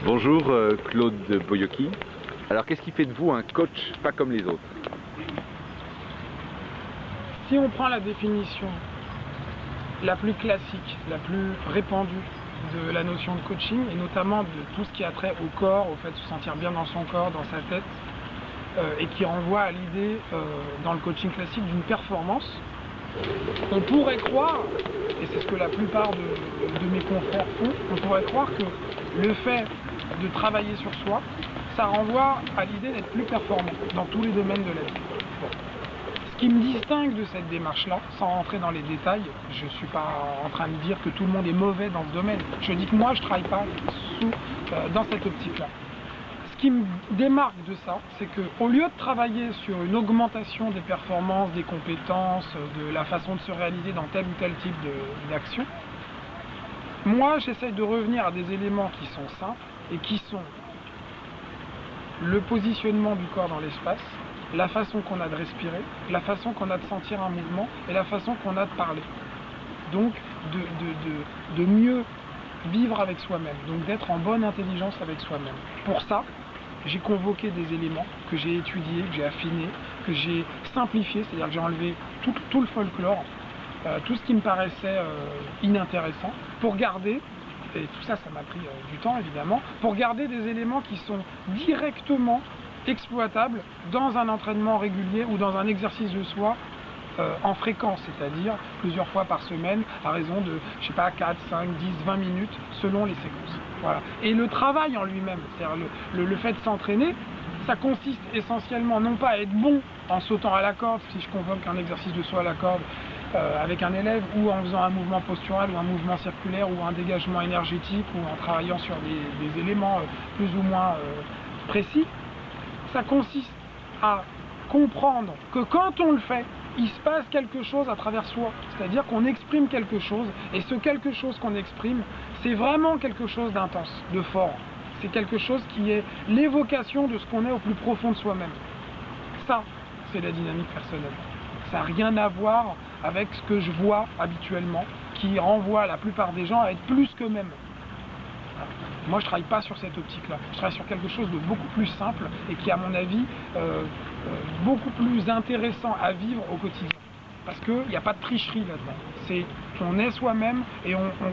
Bonjour Claude Boyoki. Alors qu'est-ce qui fait de vous un coach pas comme les autres? Si on prend la définition la plus classique, la plus répandue de la notion de coaching, et notamment de tout ce qui a trait au corps, au fait de se sentir bien dans son corps, dans sa tête, et qui renvoie à l'idée dans le coaching classique d'une performance, on pourrait croire, et c'est ce que la plupart de mes confrères font, on pourrait croire que le fait de travailler sur soi, ça renvoie à l'idée d'être plus performant dans tous les domaines de la vie. Bon. Ce qui me distingue de cette démarche-là, sans rentrer dans les détails, je ne suis pas en train de dire que tout le monde est mauvais dans ce domaine. Je dis que moi, je ne travaille pas dans cette optique-là. Ce qui me démarque de ça, c'est qu'au lieu de travailler sur une augmentation des performances, des compétences, de la façon de se réaliser dans tel ou tel type d'action, moi, j'essaye de revenir à des éléments qui sont simples et qui sont le positionnement du corps dans l'espace, la façon qu'on a de respirer, la façon qu'on a de sentir un mouvement et la façon qu'on a de parler. Donc de mieux vivre avec soi-même, donc d'être en bonne intelligence avec soi-même. Pour ça, j'ai convoqué des éléments que j'ai étudiés, que j'ai affinés, que j'ai simplifiés, c'est-à-dire que j'ai enlevé tout le folklore, tout ce qui me paraissait inintéressant, pour garder, et tout ça, ça m'a pris du temps évidemment, pour garder des éléments qui sont directement exploitables dans un entraînement régulier ou dans un exercice de soi en fréquence, c'est-à-dire plusieurs fois par semaine, à raison de, je sais pas, 4, 5, 10, 20 minutes, selon les séquences. Voilà. Et le travail en lui-même, c'est-à-dire le fait de s'entraîner, ça consiste essentiellement non pas à être bon en sautant à la corde, si je convoque un exercice de saut à la corde avec un élève, ou en faisant un mouvement postural, ou un mouvement circulaire, ou un dégagement énergétique, ou en travaillant sur des éléments plus ou moins précis. Ça consiste à comprendre que quand on le fait, il se passe quelque chose à travers soi, c'est-à-dire qu'on exprime quelque chose, et ce quelque chose qu'on exprime, c'est vraiment quelque chose d'intense, de fort. C'est quelque chose qui est l'évocation de ce qu'on est au plus profond de soi-même. Ça, c'est la dynamique personnelle. Ça n'a rien à voir avec ce que je vois habituellement, qui renvoie la plupart des gens à être plus qu'eux-mêmes. Moi, je ne travaille pas sur cette optique-là. Je travaille sur quelque chose de beaucoup plus simple et qui, à mon avis, beaucoup plus intéressant à vivre au quotidien. Parce qu'il n'y a pas de tricherie là-dedans. On est soi-même et on